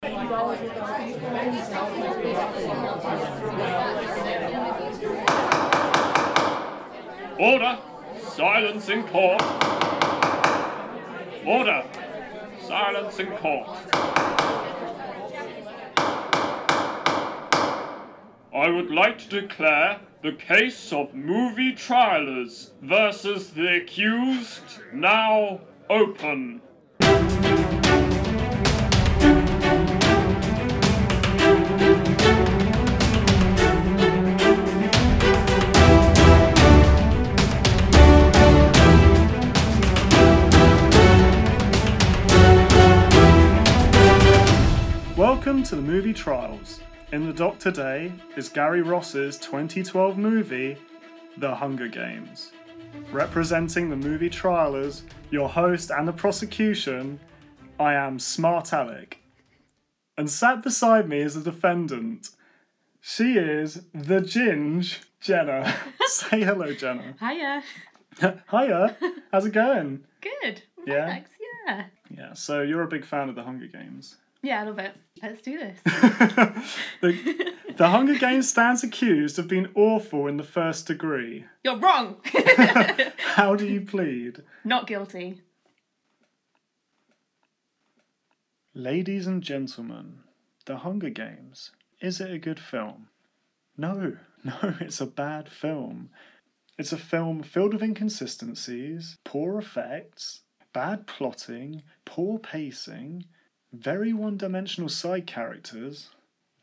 Order! Silence in court! Order! Silence in court! I would like to declare the case of movie trialers versus the accused now open. Welcome to the movie trials. In the dock today is Gary Ross's 2012 movie, The Hunger Games. Representing the movie trialers, your host and the prosecution, I am Smart Alec. And sat beside me is a defendant. She is the Ginge, Jenna. Say hello, Jenna. Hiya. Hiya. How's it going? Good. Yeah? Thanks, yeah. Yeah, so you're a big fan of The Hunger Games. Yeah, I love it. Let's do this. The Hunger Games stands accused of being awful in the first degree. You're wrong! How do you plead? Not guilty. Ladies and gentlemen, The Hunger Games. Is it a good film? No, it's a bad film. It's a film filled with inconsistencies, poor effects, bad plotting, poor pacing, very one-dimensional side characters,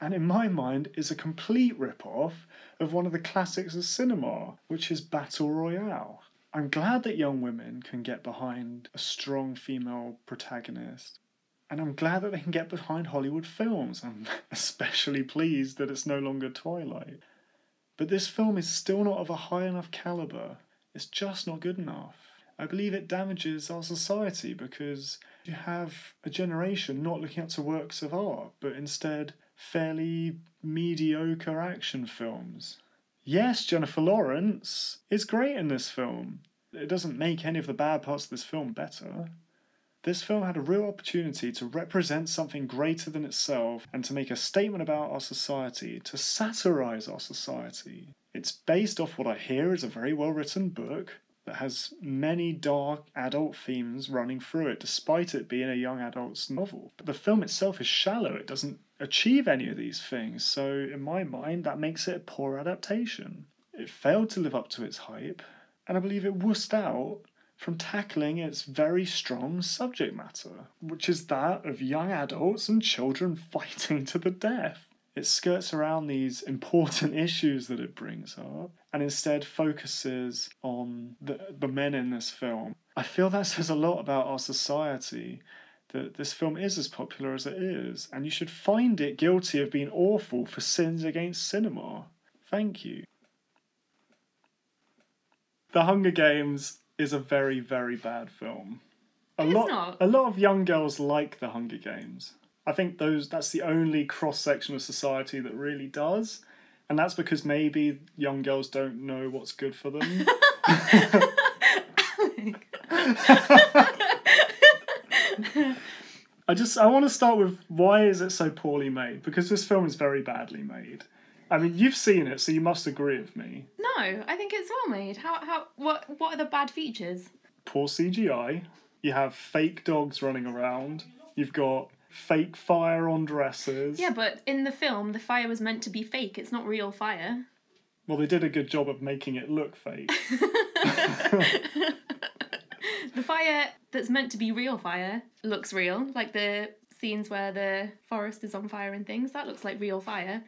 and in my mind is a complete rip-off of one of the classics of cinema, which is Battle Royale. I'm glad that young women can get behind a strong female protagonist, and I'm glad that they can get behind Hollywood films. I'm especially pleased that it's no longer Twilight. But this film is still not of a high enough calibre. It's just not good enough. I believe it damages our society because you have a generation not looking up to works of art, but instead fairly mediocre action films. Yes, Jennifer Lawrence is great in this film. It doesn't make any of the bad parts of this film better. This film had a real opportunity to represent something greater than itself and to make a statement about our society, to satirise our society. It's based off what I hear is a very well-written book that has many dark adult themes running through it, despite it being a young adult's novel. But the film itself is shallow. It doesn't achieve any of these things, so in my mind that makes it a poor adaptation. It failed to live up to its hype, and I believe it wussed out from tackling its very strong subject matter, which is that of young adults and children fighting to the death. It skirts around these important issues that it brings up and instead focuses on the men in this film. I feel that says a lot about our society, that this film is as popular as it is, and you should find it guilty of being awful for sins against cinema. Thank you. The Hunger Games is a very, very bad film. A lot of young girls like The Hunger Games. I think that's the only cross-section of society that really does. And that's because maybe young girls don't know what's good for them. I want to start with, why is it so poorly made? Because this film is very badly made. I mean, you've seen it, so you must agree with me. No, I think it's well made. What are the bad features? Poor CGI. You have fake dogs running around. You've got fake fire on dresses. Yeah, but in the film, the fire was meant to be fake. It's not real fire. Well, they did a good job of making it look fake. The fire that's meant to be real fire looks real. Like the scenes where the forest is on fire and things, that looks like real fire.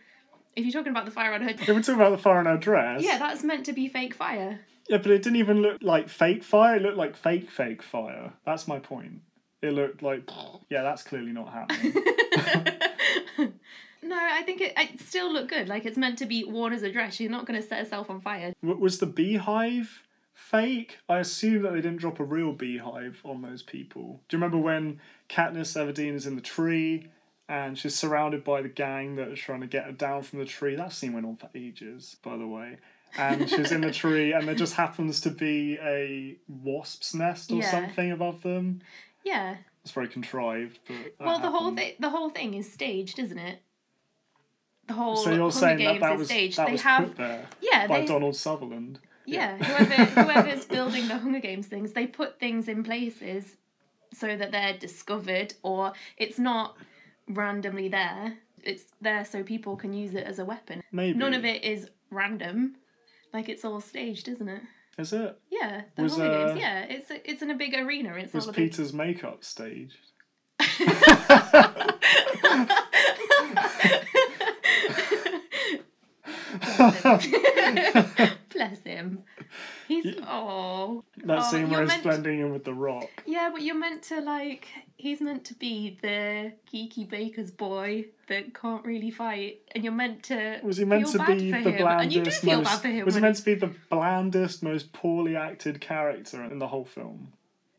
If you're talking about the fire on her... Yeah, we're talking about the fire on her dress. Yeah, that's meant to be fake fire. Yeah, but it didn't even look like fake fire. It looked like fake fire. That's my point. It looked like, yeah, that's clearly not happening. No, I think it still looked good. Like, it's meant to be worn as a dress. You're not going to set herself on fire. Was the beehive fake? I assume that they didn't drop a real beehive on those people. Do you remember when Katniss Everdeen is in the tree and she's surrounded by the gang that are trying to get her down from the tree? That scene went on for ages, by the way. And she's in the tree and there just happens to be a wasp's nest or something above them. Yeah. It's very contrived, but Well, the whole thing is staged, isn't it? The whole So you're Hunger saying Games that is was staged. that They was have, put there yeah, by they, Donald Sutherland. yeah. Whoever's building the Hunger Games things, they put things in places so that they're discovered, or it's not randomly there. It's there so people can use it as a weapon. Maybe. None of it is random. Like, it's all staged, isn't it? Is it? Yeah, the Was, Hunger Games. Yeah, it's in a big arena. It's Was not a big... Peter's makeup staged? Bless him. He's That scene where he's blending in with the Rock. Yeah, but you're meant to like. He's meant to be the geeky baker's boy that can't really fight, and you're meant to. Was he meant to be the blandest? And you do feel bad for him. Was he meant to be the blandest, most poorly acted character in the whole film?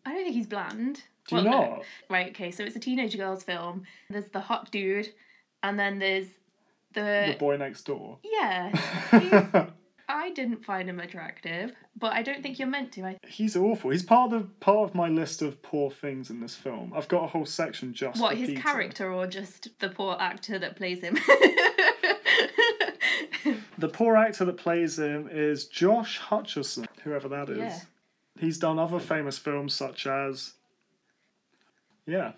I don't think he's bland. Do you not? No. Right. Okay. So it's a teenage girl's film. There's the hot dude, and then there's the boy next door. Yeah. I didn't find him attractive, but I don't think you're meant to. He's awful. He's part of my list of poor things in this film. I've got a whole section just for his Peter. Character or just the poor actor that plays him? The poor actor that plays him is Josh Hutcherson, whoever that is. Yeah. He's done other famous films such as... Yeah.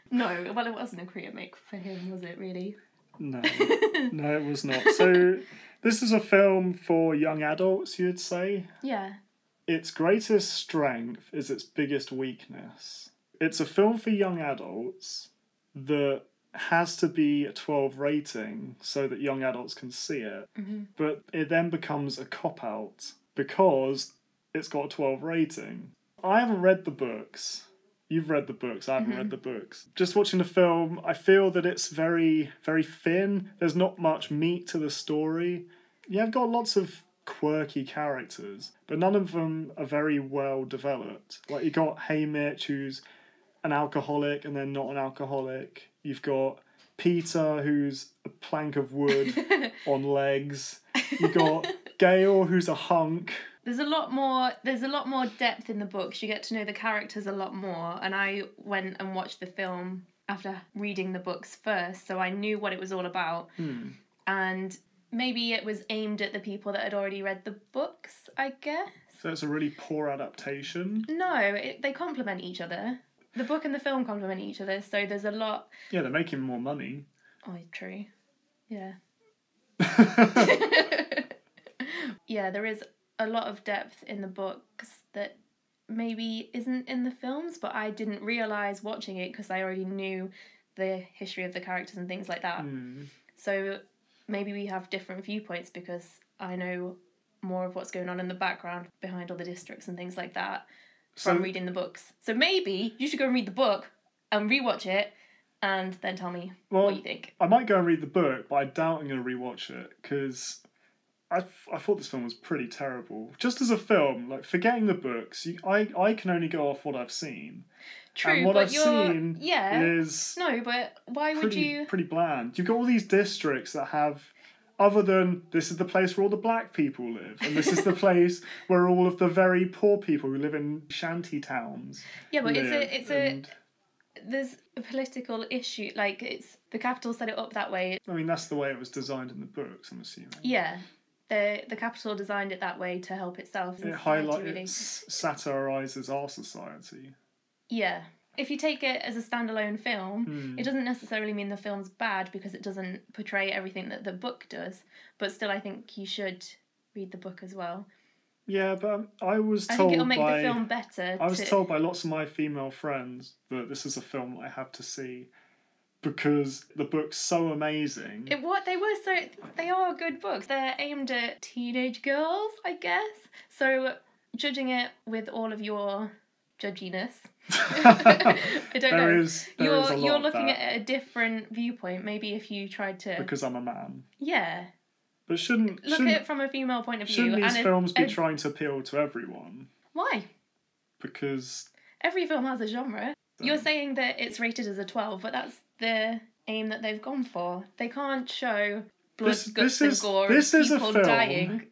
No, well, it wasn't a career make for him, was it, really? No, it was not. So, this is a film for young adults, you'd say? Yeah. Its greatest strength is its biggest weakness. It's a film for young adults that has to be a 12 rating so that young adults can see it. Mm-hmm. But it then becomes a cop-out because it's got a 12 rating. I haven't read the books. You've read the books, I haven't read the books. Just watching the film, I feel that it's very, very thin. There's not much meat to the story. Yeah, I've got lots of quirky characters, but none of them are very well developed. Like, you got Haymitch, who's an alcoholic and then not an alcoholic. You've got Peter, who's a plank of wood on legs. You've got Gale, who's a hunk. There's a lot more depth in the books. You get to know the characters a lot more. And I went and watched the film after reading the books first, so I knew what it was all about. And maybe it was aimed at the people that had already read the books, I guess. So it's a really poor adaptation? No, they complement each other. The book and the film complement each other, so there's a lot... Yeah, they're making more money. Oh, true. Yeah. Yeah, there is a lot of depth in the books that maybe isn't in the films, but I didn't realise watching it because I already knew the history of the characters and things like that. So maybe we have different viewpoints because I know more of what's going on in the background behind all the districts and things like that from reading the books. So maybe you should go and read the book and rewatch it and then tell me what you think. I might go and read the book, but I doubt I'm going to rewatch it because I thought this film was pretty terrible. Just as a film, like, forgetting the books, I can only go off what I've seen. True, and what but I've seen is... No, but why would you... Pretty bland. You've got all these districts that have... Other than, this is the place where all the black people live, and this is the place where all of the very poor people who live in shanty towns live. There's a political issue, like, it's... The Capitol set it up that way. I mean, that's the way it was designed in the books, I'm assuming. Yeah. The Capitol designed it that way to help itself. It satirises our society. Yeah. If you take it as a standalone film, it doesn't necessarily mean the film's bad because it doesn't portray everything that the book does. But still, I think you should read the book as well. Yeah, but I think it'll make the film better. I was told by lots of my female friends that this is a film that I have to see because the book's so amazing. They are good books. They're aimed at teenage girls, I guess. So, judging it with all of your judginess, I don't know. You're looking at it a different viewpoint. Maybe if you tried to... Because I'm a man. Yeah. But shouldn't at it from a female point of view. Shouldn't these films be trying to appeal to everyone? Why? Because... Every film has a genre. You're saying that it's rated as a 12, but that's the aim that they've gone for. They can't show blood, guts and gore and people dying.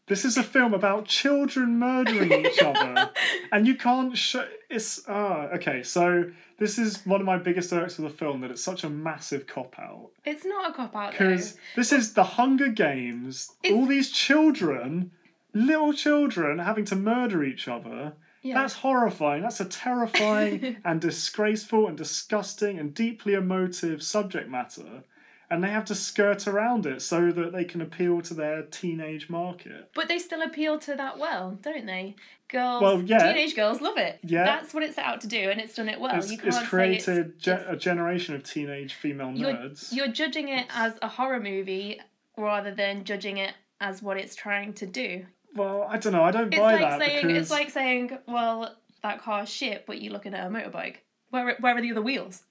This is a film about children murdering each other. And you can't show... It's... okay, so this is one of my biggest irks of the film, that it's such a massive cop-out. It's not a cop-out, though. Because this is the Hunger Games. All these children, little children, having to murder each other. Yeah. That's horrifying. That's a terrifying and disgraceful and disgusting and deeply emotive subject matter. And they have to skirt around it so that they can appeal to their teenage market. But they still appeal to that well, don't they? Teenage girls love it. Yeah. That's what it's set out to do, and it's done it well. It's created a generation of teenage female nerds. You're judging it as a horror movie rather than judging it as what it's trying to do. Well, I don't know. I don't buy that because... It's like saying, well, that car's shit, but you're looking at a motorbike. Where are the other wheels?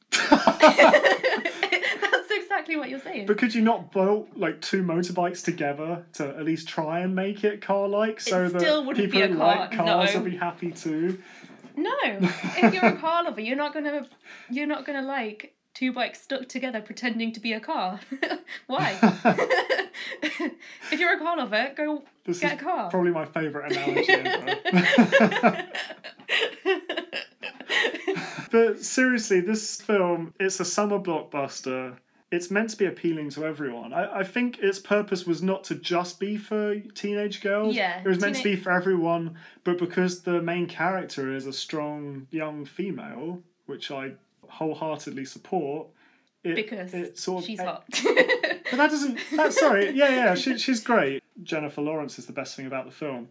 That's exactly what you're saying. But could you not bolt like two motorbikes together to at least try and make it car-like, so that people who like cars will be happy too? No, if you're a car lover, you're not gonna like two bikes stuck together pretending to be a car. Why? If you're a car lover, go get a car. Probably my favourite analogy ever. But seriously, this film, it's a summer blockbuster. It's meant to be appealing to everyone. I think its purpose was not to just be for teenage girls. Yeah. It was meant to be for everyone, but because the main character is a strong young female, which I wholeheartedly support, she's hot. But that doesn't... she's great. Jennifer Lawrence is the best thing about the film.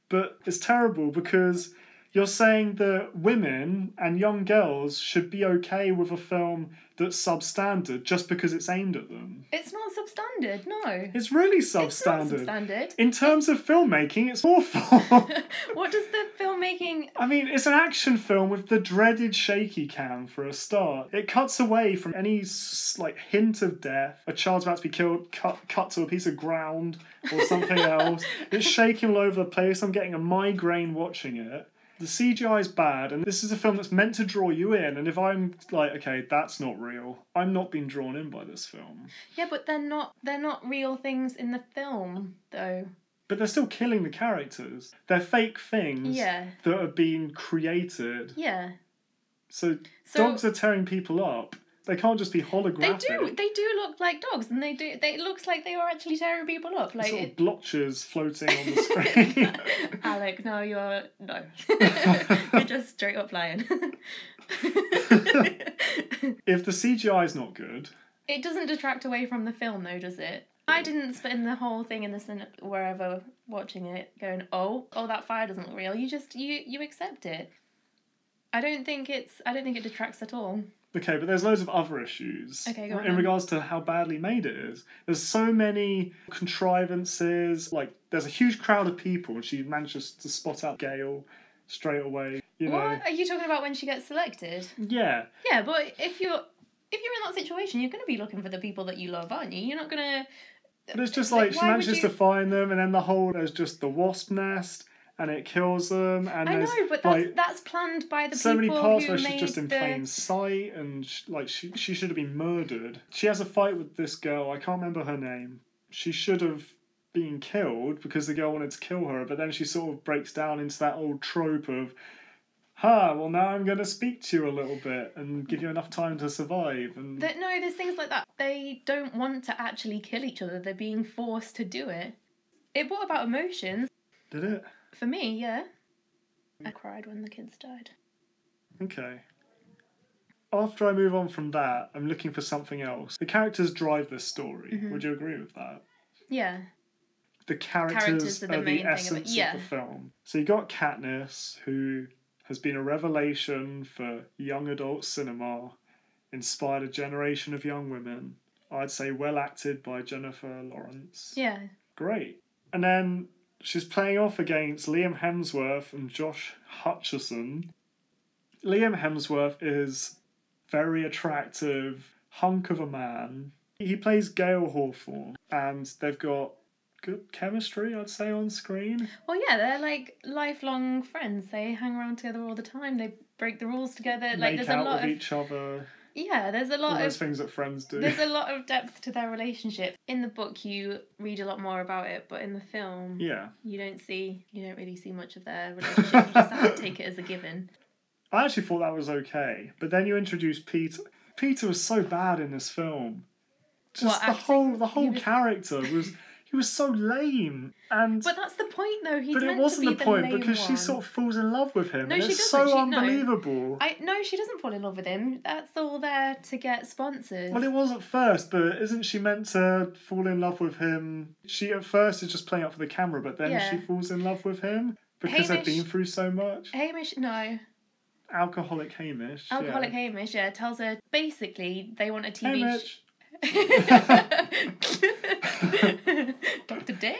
But it's terrible because... You're saying that women and young girls should be okay with a film that's substandard just because it's aimed at them. It's not substandard, no. It's really substandard. It's not substandard. In terms of filmmaking, it's awful. What does the filmmaking... I mean, it's an action film with the dreaded shaky cam for a start. It cuts away from any hint of death. A child's about to be killed, cut to a piece of ground or something else. It's shaking all over the place. I'm getting a migraine watching it. The CGI is bad, and this is a film that's meant to draw you in, and if I'm like, okay, that's not real, I'm not being drawn in by this film. Yeah, but they're not real things in the film, though. But they're still killing the characters. They're fake things that are being created. Yeah. So dogs are tearing people up. They can't just be holographic. They do look like dogs, and it looks like they are actually tearing people up. Like sort of blotches floating on the screen. Alec, no. You're just straight up lying. If the CGI is not good... It doesn't detract away from the film, though, does it? I didn't spend the whole thing in the cinema, wherever, watching it, going, oh, that fire doesn't look real. You just, you accept it. I don't think it detracts at all. Okay, but there's loads of other issues in regards to how badly made it is. There's so many contrivances. Like, there's a huge crowd of people, and she manages to spot out Gale straight away. What are you talking about when she gets selected? Yeah. Yeah, but if you're in that situation, you're going to be looking for the people that you love, aren't you? You're not going to... But it's just she manages to find them, and then there's just the wasp nest, and it kills them. And I know, but that's planned by the so people many parts who where she's just in plain sight, and she should have been murdered. She has a fight with this girl. I can't remember her name. She should have been killed because the girl wanted to kill her, but then she sort of breaks down into that old trope of, well, now I'm going to speak to you a little bit and give you enough time to survive. And no, there's things like that. They don't want to actually kill each other. They're being forced to do it. It brought about emotions. Did it? For me, yeah. I cried when the kids died. Okay. After I move on from that, I'm looking for something else. The characters drive this story. Mm-hmm. Would you agree with that? Yeah. The characters are the essence of the film. So you got Katniss, who has been a revelation for young adult cinema, inspired a generation of young women. I'd say well acted by Jennifer Lawrence. Yeah. Great. And then she's playing off against Liam Hemsworth and Josh Hutcherson. Liam Hemsworth is very attractive, hunk of a man. He plays Gale Hawthorne, and they've got good chemistry, I'd say, on screen. Well, yeah, they're like lifelong friends. They hang around together all the time. They break the rules together. Make out with each other. Yeah, there's a All lot those of things that friends do. there's a lot of depth to their relationship. In the book, you read a lot more about it, but in the film, Yeah. you don't really see much of their relationship. You just have to take it as a given. I actually thought that was okay, but then you introduced Peter. Peter was so bad in this film. Just the whole character was. He was so lame, and but that's the point, though. But it wasn't the point because she sort of falls in love with him, and it's so unbelievable. No, she doesn't fall in love with him. That's all there to get sponsors. Well, it was at first, but isn't she meant to fall in love with him? She at first is just playing up for the camera, but then she falls in love with him because they've been through so much. Hamish, no. Alcoholic Hamish. Hamish, tells her basically they want a TV. Hamish. Dr. Day?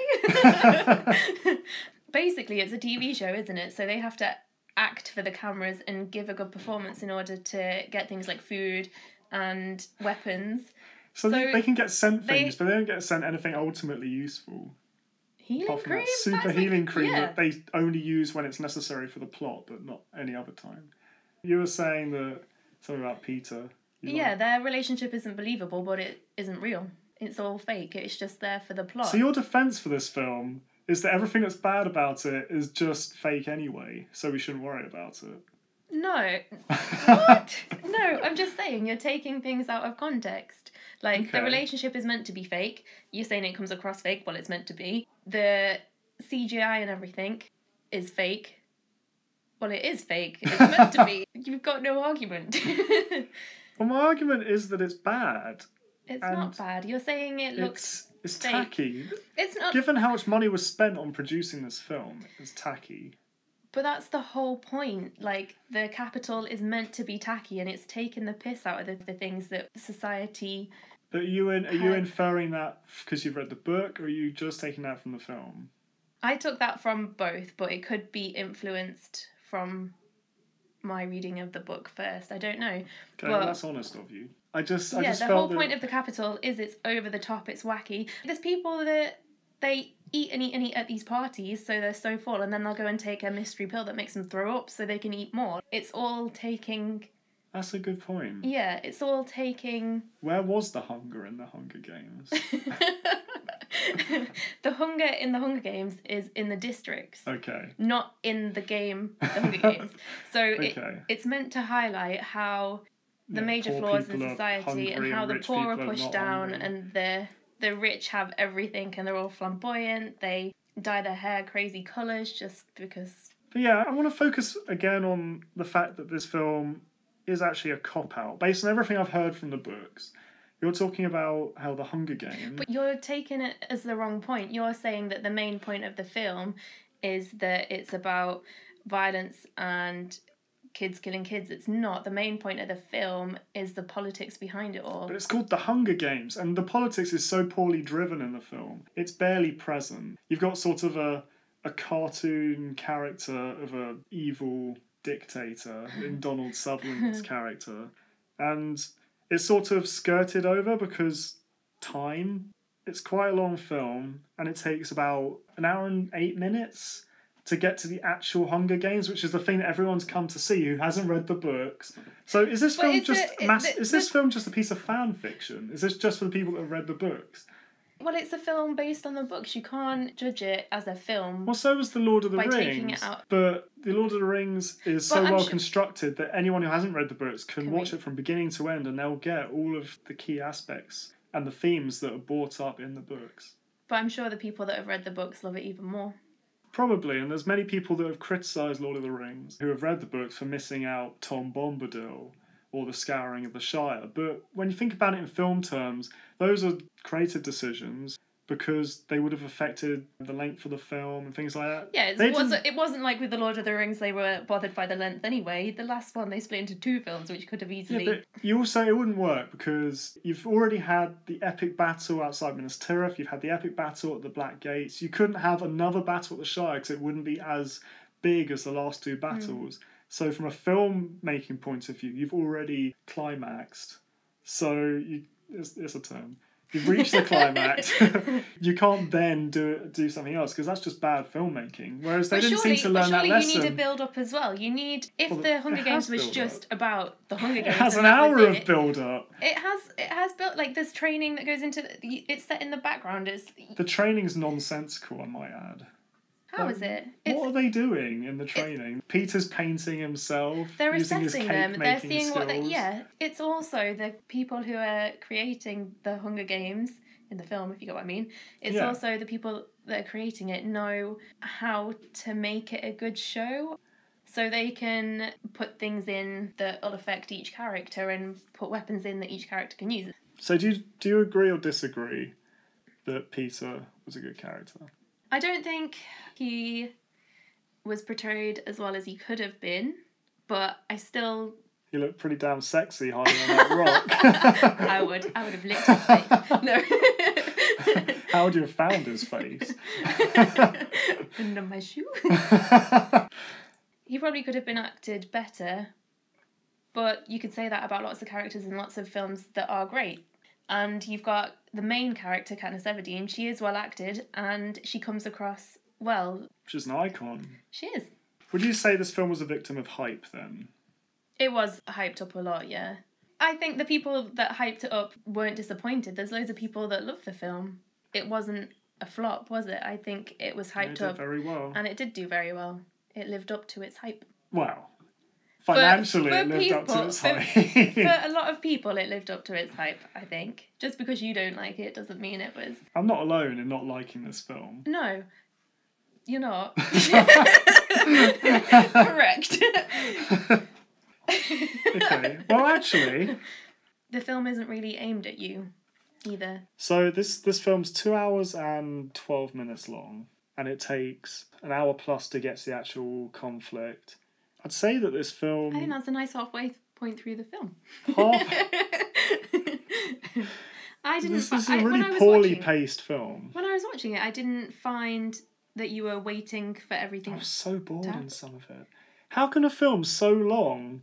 Basically, it's a TV show, isn't it? So they have to act for the cameras and give a good performance in order to get things like food and weapons. So they can get sent things, but they don't get sent anything ultimately useful. Healing cream? Super healing cream that they only use when it's necessary for the plot, but not any other time. You were saying that something about Peter. Their relationship isn't believable, but it isn't real. It's all fake. It's just there for the plot. So your defence for this film is that everything that's bad about it is just fake anyway, so we shouldn't worry about it. No. What? No, I'm just saying you're taking things out of context. Like, the relationship is meant to be fake. You're saying it comes across fake. Well, it's meant to be. The CGI and everything is fake. Well, it is fake. It's meant to be. You've got no argument. Well, my argument is that it's bad. It's not bad. You're saying it looks It's fake. tacky. It's not. Given how much money was spent on producing this film, it's tacky. But that's the whole point. Like, the capital is meant to be tacky, and it's taking the piss out of the things that society... But are you inferring that because you've read the book, or are you just taking that from the film? I took that from both, but it could be influenced from my reading of the book first. I don't know. Okay, well, that's honest of you. I just felt the whole point of the capital is it's over the top, it's wacky. There's people that they eat and eat and eat at these parties, so they're so full, and then they'll go and take a mystery pill that makes them throw up so they can eat more. It's all taking... That's a good point. Yeah, it's all taking... Where was the hunger in the Hunger Games? The hunger in the Hunger Games is in the districts. Okay. Not in the game, the Hunger Games. So it's meant to highlight how the major flaws in society and how the poor are pushed down and the rich have everything and they're all flamboyant. They dye their hair crazy colours just because... But yeah, I want to focus again on the fact that this film is actually a cop-out. Based on everything I've heard from the books, you're talking about how the Hunger Games... But you're taking it as the wrong point. You're saying that the main point of the film is that it's about violence and kids killing kids. It's not. The main point of the film is the politics behind it all. But it's called the Hunger Games, and the politics is so poorly driven in the film. It's barely present. You've got sort of a cartoon character of a evil dictator in Donald Sutherland's character, and it's sort of skirted over because time. It's quite a long film, and it takes about 1 hour and 8 minutes to get to the actual Hunger Games, which is the thing that everyone's come to see who hasn't read the books. So is this film just a piece of fan fiction? Is this just for the people that have read the books? Well, it's a film based on the books. You can't judge it as a film. Well, so was The Lord of the Rings. Taking it out. But The Lord of the Rings is so well constructed that anyone who hasn't read the books can watch it from beginning to end, and they'll get all of the key aspects and the themes that are brought up in the books. But I'm sure the people that have read the books love it even more. Probably, and there's many people that have criticised Lord of the Rings who have read the books for missing out Tom Bombadil or the Scouring of the Shire. But when you think about it in film terms, those are creative decisions because they would have affected the length of the film and things like that. Yeah, it wasn't like with The Lord of the Rings they were bothered by the length anyway. The last one they split into 2 films, which could have easily... Yeah, but you also, it wouldn't work because you've already had the epic battle outside Minas Tirith, you've had the epic battle at the Black Gates. You couldn't have another battle at the Shire because it wouldn't be as big as the last 2 battles. So from a filmmaking point of view, you've already climaxed. So it's a term. You've reached the climax. You can't then do something else, because that's just bad filmmaking. Whereas they didn't seem to learn that lesson. But surely you need a build-up as well. You need... If the Hunger Games was just about the Hunger Games... It has an hour of build-up. It has built... Like, there's training that goes into... It's set in the background. The training's nonsensical, I might add. How is it? What are they doing in the training? Peter's painting himself. They're using his assessing them. They're seeing skills. It's also the people who are creating the Hunger Games in the film, if you get what I mean. It's also the people that are creating it know how to make it a good show. So they can put things in that will affect each character and put weapons in that each character can use. So do you agree or disagree that Peter was a good character? I don't think he was portrayed as well as he could have been, but I still... He looked pretty damn sexy hiding on that rock. I would have licked his face. No. How would you have found his face? Under my shoe. He probably could have been acted better, but you could say that about lots of characters in lots of films that are great. And you've got the main character, Katniss Everdeen. She is well acted, and she comes across well. She's an icon. She is. Would you say this film was a victim of hype, then? It was hyped up a lot, yeah. I think the people that hyped it up weren't disappointed. There's loads of people that loved the film. It wasn't a flop, was it? I think it was hyped up. It did very well. And it did do very well. It lived up to its hype. Wow. Financially, it lived up to its hype. For a lot of people, it lived up to its hype, I think. Just because you don't like it doesn't mean it was... I'm not alone in not liking this film. No. You're not. Correct. Okay. Well, actually... The film isn't really aimed at you, either. So this film's 2 hours and 12 minutes long, and it takes an hour plus to get to the actual conflict. I'd say that this film... I think that's a nice halfway point through the film. This is a really poorly paced film. When I was watching it, I didn't find that you were waiting for everything. I was so bored in some of it. How can a film so long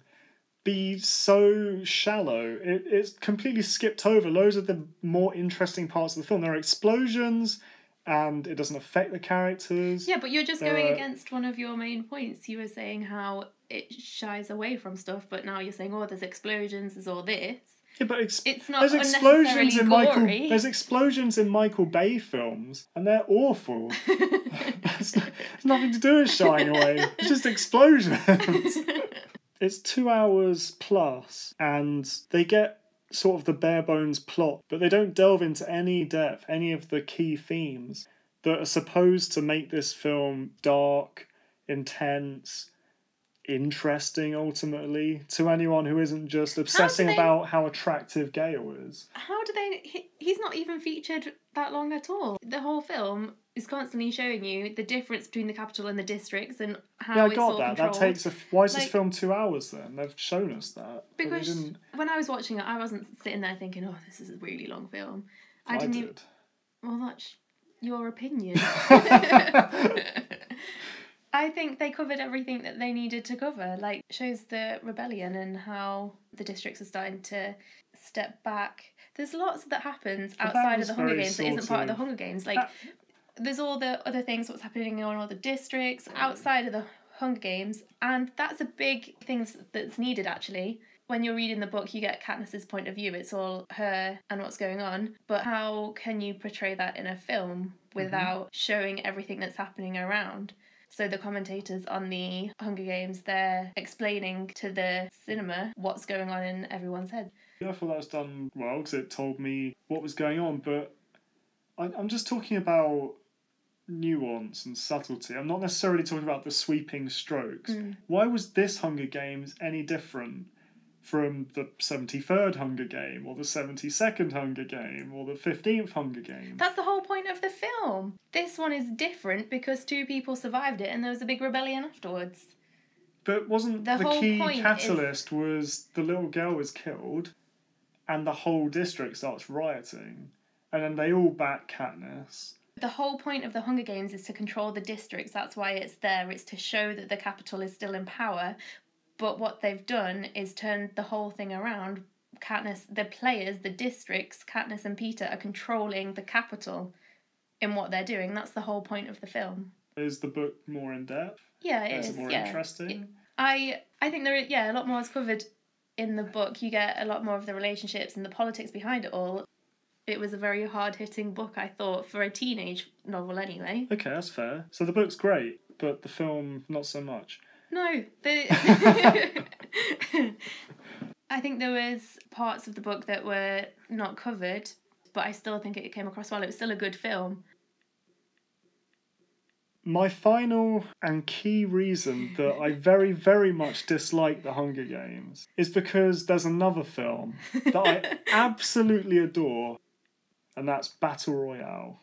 be so shallow? It's completely skipped over loads of the more interesting parts of the film. There are explosions, and it doesn't affect the characters. Yeah, but you're just going against one of your main points. You were saying how it shies away from stuff, but now you're saying, oh, there's explosions, there's all this. Yeah, but it's not there's explosions in gory. There's explosions in Michael Bay films, and they're awful. It's nothing to do with shying away. It's just explosions. It's 2 hours plus, and they get sort of the bare bones plot, but they don't delve into any depth, any of the key themes that are supposed to make this film dark, intense, interesting ultimately to anyone who isn't just obsessing about how attractive Gale is. How do they... He's not even featured that long at all. The whole film is constantly showing you the difference between the capital and the districts and how it's all controlled. That takes why is this film 2 hours then? They've shown us that. Because when I was watching it, I wasn't sitting there thinking, oh, this is a really long film. I did. Well, that's your opinion. I think they covered everything that they needed to cover. Like, shows the rebellion and how the districts are starting to step back. There's lots that happens outside of the Hunger Games that isn't part of the Hunger Games. Like, there's all the other things, what's happening in all the districts outside of the Hunger Games. And that's a big thing that's needed, actually. When you're reading the book, you get Katniss's point of view. It's all her and what's going on. But how can you portray that in a film without showing everything that's happening around? So the commentators on the Hunger Games, they're explaining to the cinema what's going on in everyone's head. Yeah, I thought that was done well because it told me what was going on, but I'm just talking about nuance and subtlety. I'm not necessarily talking about the sweeping strokes. Why was this Hunger Games any different from the 73rd Hunger Game or the 72nd Hunger Game or the 15th Hunger Game? That's the whole point of the film. This one is different because 2 people survived it and there was a big rebellion afterwards. But wasn't the key catalyst was the little girl was killed and the whole district starts rioting and then they all back Katniss. The whole point of the Hunger Games is to control the districts. That's why it's there. It's to show that the capital is still in power. But what they've done is turned the whole thing around Katniss, the players, the districts, Katniss and Peter are controlling the capital in what they're doing. That's the whole point of the film. Is the book more in depth? Yeah, it is is. It more yeah. interesting? I think there is, a lot more is covered in the book. You get a lot more of the relationships and the politics behind it all. It was a very hard-hitting book, I thought, for a teenage novel anyway. Okay, that's fair. So the book's great, but the film, not so much. No, I think there was parts of the book that were not covered, but I still think it came across well. It was still a good film. My final and key reason that I very, very much dislike The Hunger Games is because there's another film that I absolutely adore, and that's Battle Royale.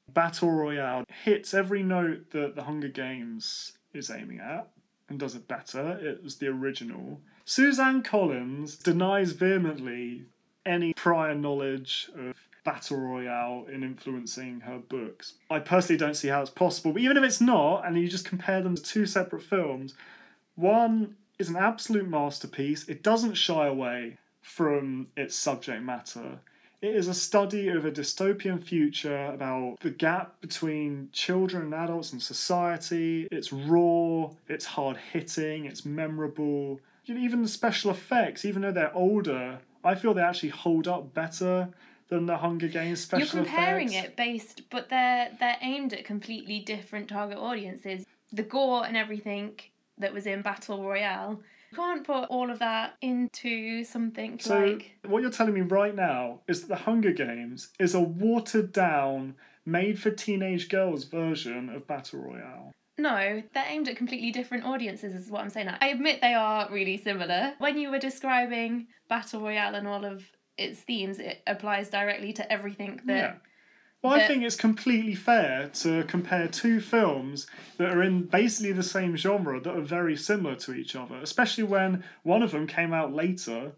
Battle Royale hits every note that The Hunger Games is aiming at and does it better. It was the original. Suzanne Collins denies vehemently any prior knowledge of Battle Royale in influencing her books. I personally don't see how it's possible, but even if it's not, and you just compare them to two separate films, one is an absolute masterpiece. It doesn't shy away from its subject matter. It is a study of a dystopian future about the gap between children and adults in society. It's raw, it's hard-hitting, it's memorable. Even the special effects, even though they're older, I feel they actually hold up better than the Hunger Games special effects. You're comparing it but they're aimed at completely different target audiences. The gore and everything that was in Battle Royale, you can't put all of that into something what you're telling me right now is that the Hunger Games is a watered down, made for teenage girls version of Battle Royale. No, they're aimed at completely different audiences is what I'm saying. I admit they are really similar. When you were describing Battle Royale and all of its themes, it applies directly to everything that... Yeah. Well, I think it's completely fair to compare two films that are in basically the same genre that are very similar to each other, especially when one of them came out later.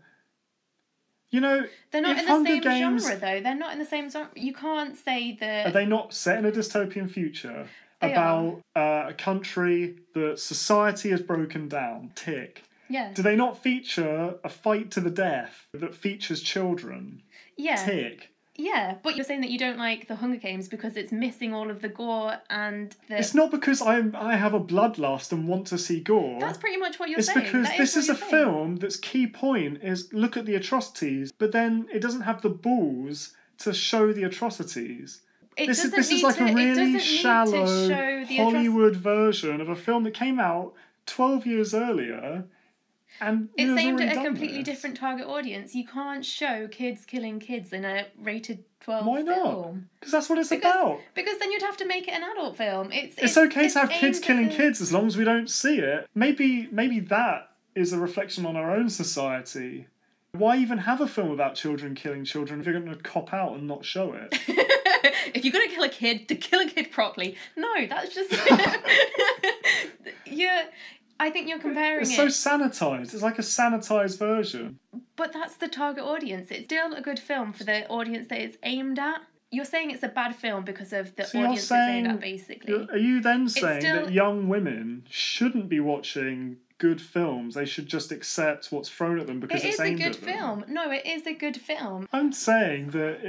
You know, they're not in the Hunger same Games, genre, though. They're not in the same genre. You can't say that... Are they not set in a dystopian future They about a country that society has broken down? Tick. Yeah. Do they not feature a fight to the death that features children? Yeah. Tick. Yeah, but you're saying that you don't like The Hunger Games because it's missing all of the gore and the... It's not because I have a bloodlust and want to see gore. That's pretty much what you're saying. It's because this is a film that's key point is look at the atrocities, but then it doesn't have the balls to show the atrocities. This is like a really shallow Hollywood version of a film that came out 12 years earlier. And it's aimed at a completely different target audience. You can't show kids killing kids in a rated 12 Why not? film. Because that's what it's about. Because then you'd have to make it an adult film. It's okay to have kids killing kids as long as we don't see it. Maybe that is a reflection on our own society. Why even have a film about children killing children if you're going to cop out and not show it? If you're going to kill a kid, to kill a kid properly. No, that's just... I think you're comparing It's so sanitised. It's like a sanitised version. But that's the target audience. It's still a good film for the audience that it's aimed at. You're saying it's a bad film because of the audience it's aimed at, basically. Are you then saying that young women shouldn't be watching good films? They should just accept what's thrown at them because it's aimed at them? It is a good film. No, it is a good film. I'm saying that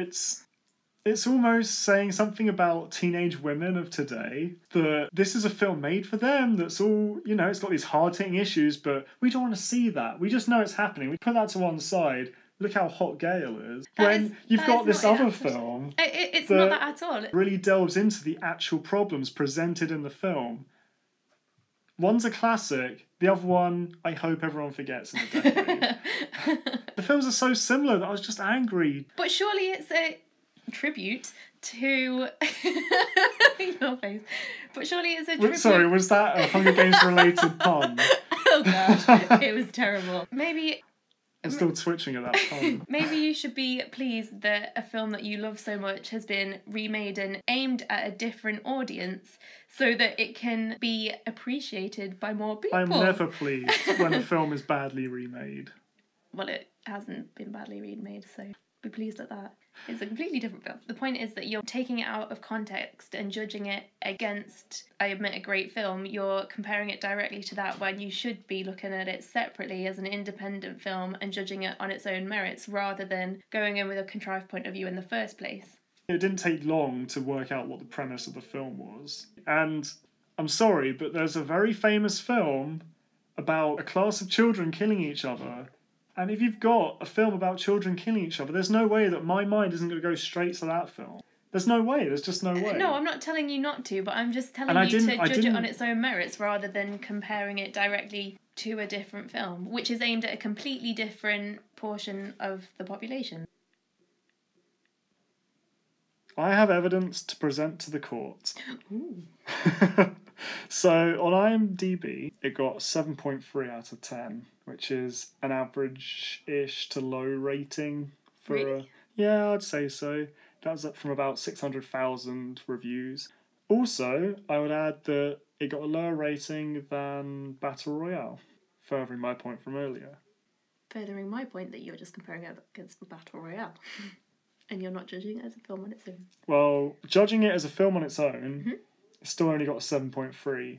it's almost saying something about teenage women of today, that this is a film made for them, that's all, it's got these hard-hitting issues, but we don't want to see that. We just know it's happening. We put that to one side. Look how hot Gale is. You've got this other film it's not that at all. Really delves into the actual problems presented in the film. One's a classic, the other one, I hope everyone forgets in a decade. The films are so similar that I was just angry. But surely it's a tribute to your face. But surely it's a tribute. Sorry, was that a Hunger Games related pun? Oh god, it was terrible. Maybe I'm still twitching at that pun. Maybe you should be pleased that a film that you love so much has been remade and aimed at a different audience so that it can be appreciated by more people. I'm never pleased when a film is badly remade. Well, it hasn't been badly remade, so... be pleased at that. It's a completely different film. The point is that you're taking it out of context and judging it against, I admit, a great film. You're comparing it directly to that when you should be looking at it separately as an independent film and judging it on its own merits rather than going in with a contrived point of view in the first place. It didn't take long to work out what the premise of the film was. And I'm sorry, but there's a very famous film about a class of children killing each other. And if you've got a film about children killing each other, there's no way that my mind isn't going to go straight to that film. There's no way. There's just no way. No, I'm not telling you not to, but I'm just telling you to judge it on its own merits rather than comparing it directly to a different film, which is aimed at a completely different portion of the population. I have evidence to present to the court. Ooh. So on IMDb, it got 7.3 out of 10, which is an average-ish to low rating for Really? Yeah, I'd say so. That was up from about 600,000 reviews. Also, I would add that it got a lower rating than Battle Royale, furthering my point from earlier. Furthering my point that you're just comparing it against Battle Royale. And you're not judging it as a film on its own. Well, judging it as a film on its own, it's still only got a 7.3.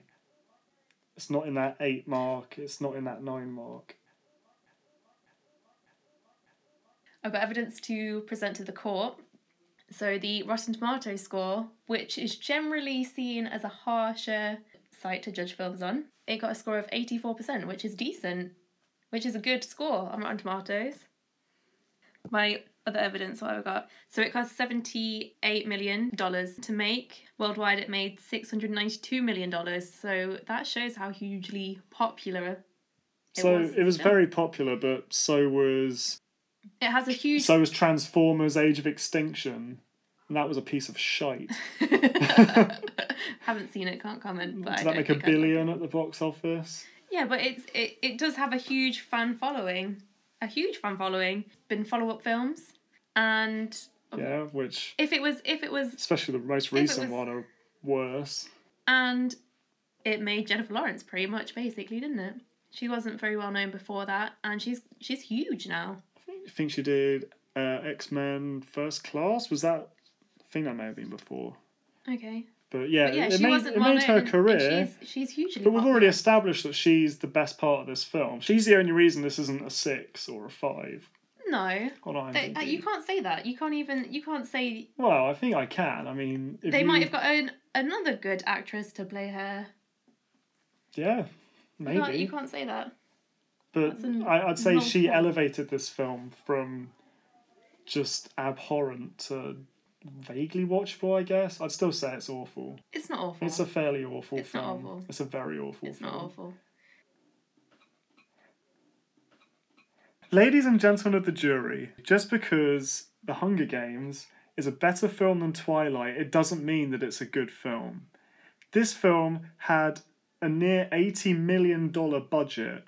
It's not in that 8 mark. It's not in that 9 mark. I've got evidence to present to the court. So the Rotten Tomatoes score, which is generally seen as a harsher site to judge films on, it got a score of 84%, which is decent, which is a good score on Rotten Tomatoes. My other evidence, what have I got? So it cost $78 million to make. Worldwide, it made $692 million. So that shows how hugely popular it was very popular, but so was... It has a huge... So was Transformers Age of Extinction. And that was a piece of shite. Haven't seen it, can't comment. But Did that make $1 billion at the box office? Yeah, but it does have a huge fan following. A huge fan following. Been follow-up films. And... Yeah, which... If it was... Especially the most recent one are worse. And it made Jennifer Lawrence pretty much, basically, didn't it? She wasn't very well known before that, and she's huge now. I think she did X-Men First Class. Was that... I think that may have been before. Okay. But yeah, it made her career. She's hugely But we've popular. already established that she's the best part of this film. She's the only reason this isn't a 6 or a 5. No. On IMDb. You can't say that. You can't say... Well, I think I can. I mean... They might have got another good actress to play her. Yeah, maybe. You can't say that. But I'd say she elevated this film from just abhorrent to vaguely watchable, I guess. I'd still say it's awful. It's not awful. It's a fairly awful film. It's not awful. It's a very awful film. It's not awful. Ladies and gentlemen of the jury, just because The Hunger Games is a better film than Twilight, it doesn't mean that it's a good film. This film had a near $80 million budget,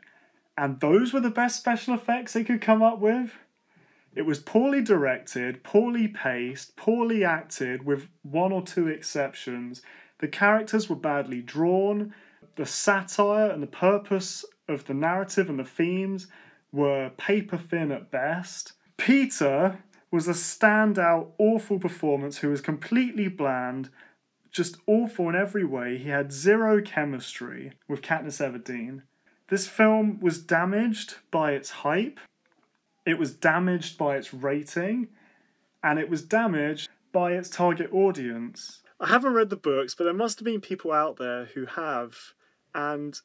and those were the best special effects they could come up with. It was poorly directed, poorly paced, poorly acted, with 1 or 2 exceptions. The characters were badly drawn. The satire and the purpose of the narrative and the themes were paper thin at best. Peter was a standout, awful performance who was completely bland, just awful in every way. He had zero chemistry with Katniss Everdeen. This film was damaged by its hype, it was damaged by its rating, and it was damaged by its target audience. I haven't read the books, but there must have been people out there who have, and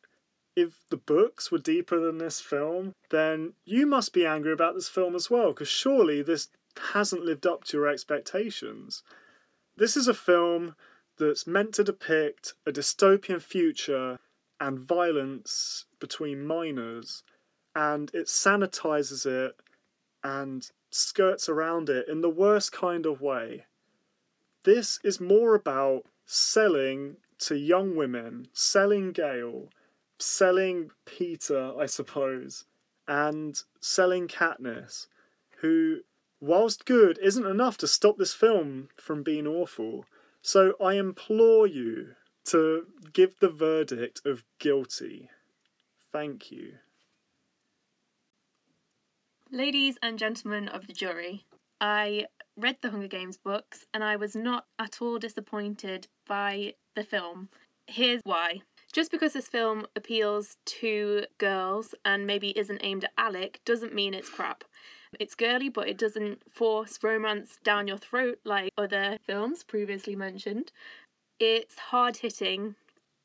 if the books were deeper than this film, then you must be angry about this film as well, because surely this hasn't lived up to your expectations. This is a film that's meant to depict a dystopian future and violence between minors, and it sanitizes it and skirts around it in the worst kind of way. This is more about selling to young women, selling Gale, selling Peter, I suppose, and selling Katniss, who, whilst good, isn't enough to stop this film from being awful. So I implore you to give the verdict of guilty. Thank you. Ladies and gentlemen of the jury, I read the Hunger Games books and I was not at all disappointed by the film. Here's why. Just because this film appeals to girls and maybe isn't aimed at Alec doesn't mean it's crap. It's girly, but it doesn't force romance down your throat like other films previously mentioned. It's hard-hitting.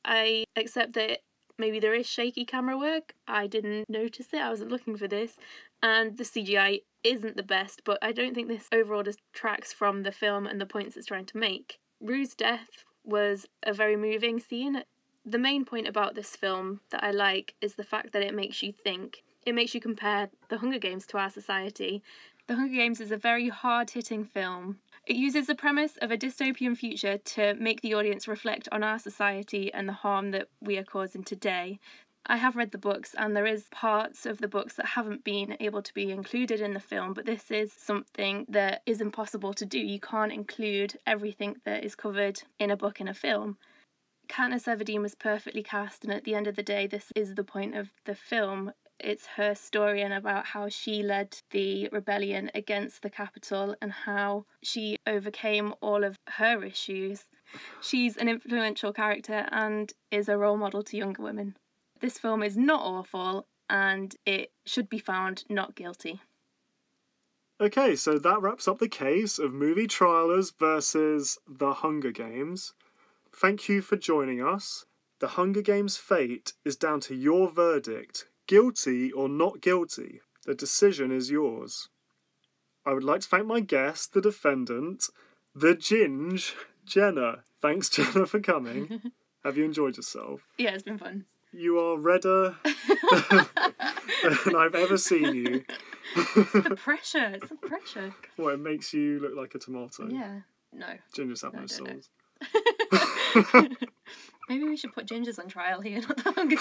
I accept that maybe there is shaky camera work. I didn't notice it. I wasn't looking for this. And the CGI isn't the best, but I don't think this overall detracts from the film and the points it's trying to make. Rue's death was a very moving scene. The main point about this film that I like is the fact that it makes you think. It makes you compare the Hunger Games to our society. The Hunger Games is a very hard-hitting film. It uses the premise of a dystopian future to make the audience reflect on our society and the harm that we are causing today. I have read the books and there is parts of the books that haven't been able to be included in the film, but this is something that is impossible to do. You can't include everything that is covered in a book in a film. Katniss Everdeen was perfectly cast, and at the end of the day, this is the point of the film. It's her story and about how she led the rebellion against the Capitol and how she overcame all of her issues. She's an influential character and is a role model to younger women. This film is not awful and it should be found not guilty. Okay, so that wraps up the case of movie trialers versus The Hunger Games. Thank you for joining us. The Hunger Games' fate is down to your verdict. Guilty or not guilty, the decision is yours. I would like to thank my guest, the defendant, the Ginge, Jenna. Thanks, Jenna, for coming. Have you enjoyed yourself? Yeah, it's been fun. You are redder than I've ever seen you. It's the pressure. It's the pressure. What, it makes you look like a tomato? Yeah. No. Gingers have no souls. Maybe we should put gingers on trial here, not the Hunger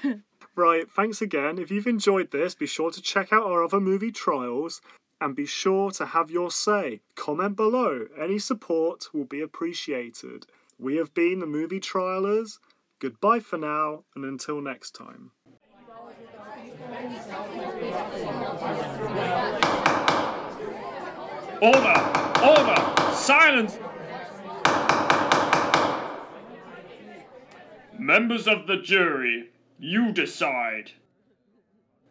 Games. Right, thanks again. If you've enjoyed this, be sure to check out our other movie trials and be sure to have your say. Comment below. Any support will be appreciated. We have been the Movie Trialers. Goodbye for now, and until next time. Order! Order! Silence! Members of the jury, you decide.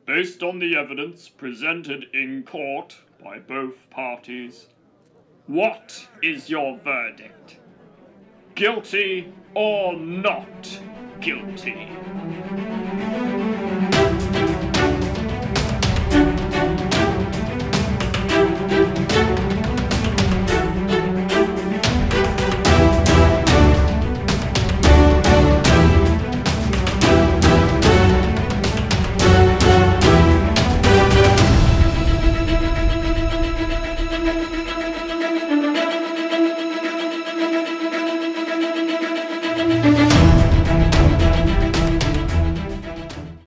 Based on the evidence presented in court by both parties, what is your verdict? Guilty or not guilty?